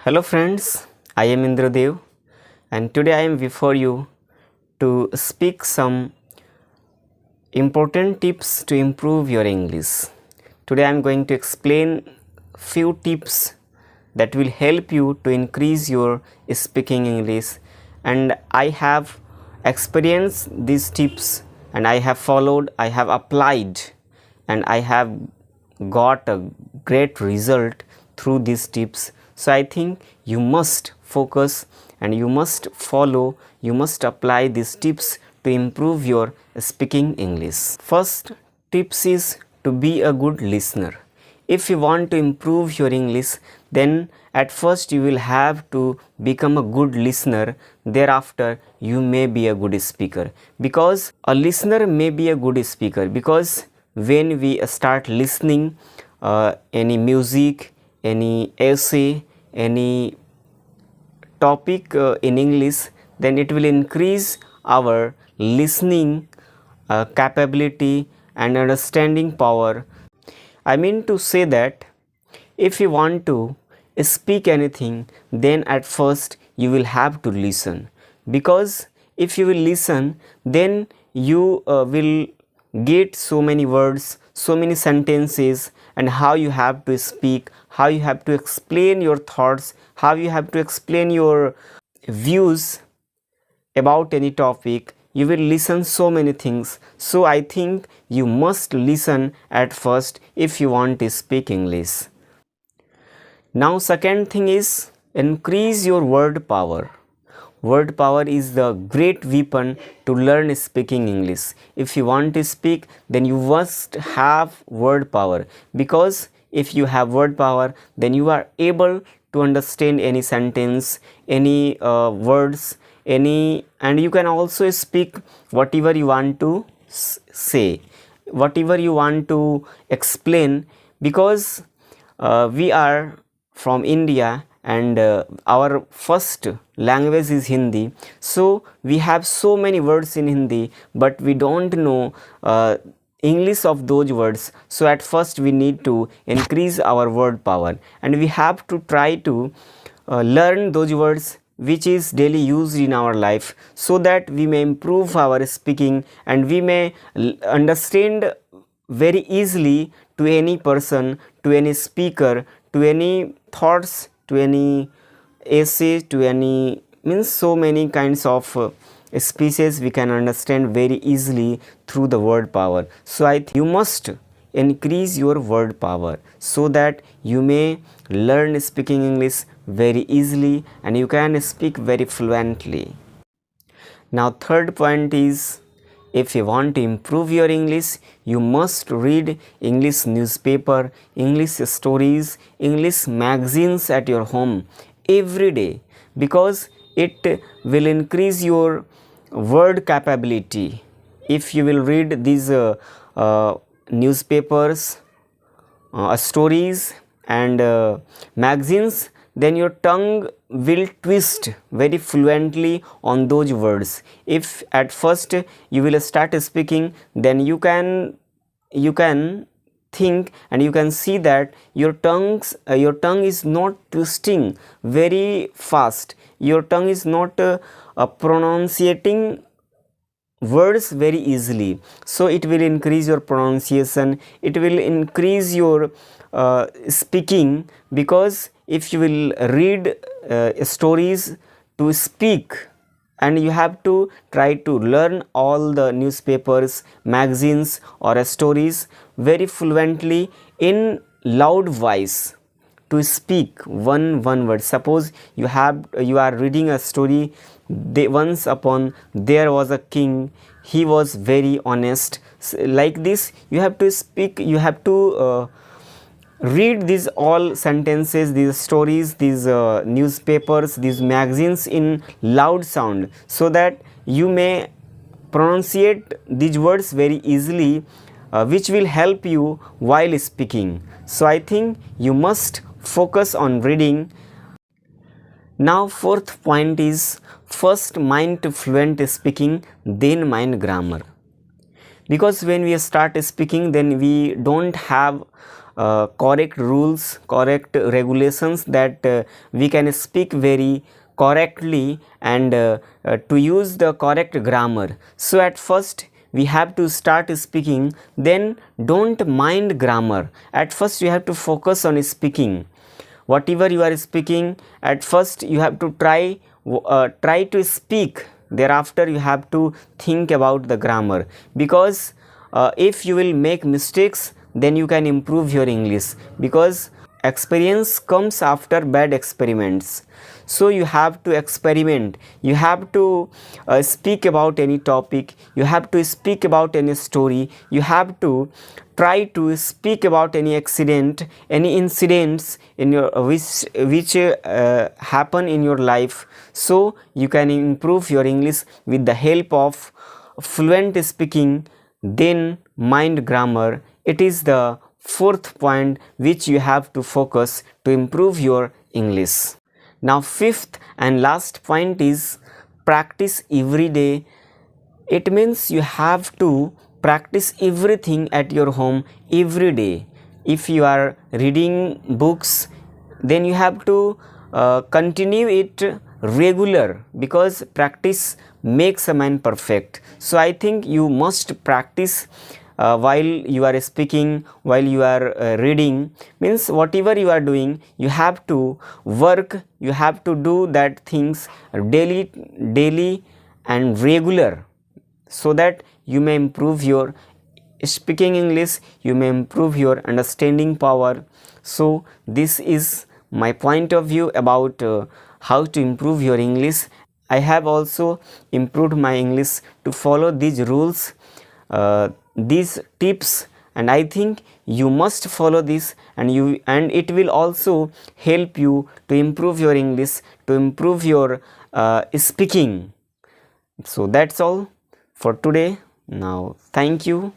Hello friends, I am Indradev and today I am before you to speak some important tips to improve your English. Today I am going to explain few tips that will help you to increase your speaking English, and I have experienced these tips and I have followed, I have applied and I have got a great result through these tips. So I think you must focus and you must follow, you must apply these tips to improve your speaking English. First tips is to be a good listener. If you want to improve your English, then at first you will have to become a good listener. Thereafter you may be a good speaker, because a listener may be a good speaker because when we start listening any music, any essay, any topic in English, then it will increase our listening capability and understanding power. I mean to say that if you want to speak anything, then at first you will have to listen, because if you will listen, then you will get so many words, so many sentences, and how you have to speak, how you have to explain your thoughts, how you have to explain your views about any topic. You will listen so many things. So I think you must listen at first if you want to speak English. Now second thing is increase your word power. Word power is the great weapon to learn speaking English. If you want to speak, then you must have word power, because if you have word power, then you are able to understand any sentence, any words, and you can also speak whatever you want to say, whatever you want to explain, because we are from India and our first language is Hindi. So we have so many words in Hindi, but we don't know English of those words. So at first we need to increase our word power, and we have to try to learn those words which is daily used in our life, so that we may improve our speaking and we may understand very easily to any person, to any speaker, to any thoughts, to any essay, to any means so many kinds of speeches we can understand very easily through the word power. So I think you must increase your word power so that you may learn speaking English very easily and you can speak very fluently. Now third point is, if you want to improve your English, you must read English newspaper, English stories, English magazines at your home every day, because it will increase your word capability. If you will read these newspapers, stories and magazines, then your tongue will twist very fluently on those words. If at first you will start speaking, then you can think and you can see that your tongue is not twisting very fast, your tongue is not pronunciating words very easily. So it will increase your pronunciation, it will increase your speaking, because if you will read stories to speak, and you have to try to learn all the newspapers, magazines or stories very fluently in loud voice, to speak one word. Suppose you are reading a story, once upon there was a king, he was very honest, like this you have to speak, you have to read these all sentences, these stories, these newspapers, these magazines in loud sound, so that you may pronunciate these words very easily, which will help you while speaking. So I think you must focus on reading. Now fourth point is, first mind to fluent speaking, then mind grammar. Because when we start speaking, then we don't have correct rules, correct regulations, that we can speak very correctly, and to use the correct grammar. So at first we have to start speaking, then don't mind grammar. At first you have to focus on speaking. Whatever you are speaking, at first you have to try to speak. Thereafter you have to think about the grammar, because if you will make mistakes, then you can improve your English, because experience comes after bad experiments. So you have to experiment, you have to speak about any topic, you have to speak about any story, you have to try to speak about any accident, any incidents in your which happen in your life. So you can improve your English with the help of fluent speaking, then mind grammar. It is the fourth point which you have to focus to improve your English. Now fifth and last point is practice every day. It means you have to practice everything at your home every day. If you are reading books, then you have to continue it regular, because practice makes a man perfect. So I think you must practice while you are speaking, while you are reading. Means whatever you are doing, you have to work, you have to do that things daily and regular, so that you may improve your speaking English, you may improve your understanding power. So this is my point of view about how to improve your English. I have also improved my English to follow these rules, these tips, and I think you must follow this, and it will also help you to improve your English, to improve your speaking. So that's all for today. Now thank you.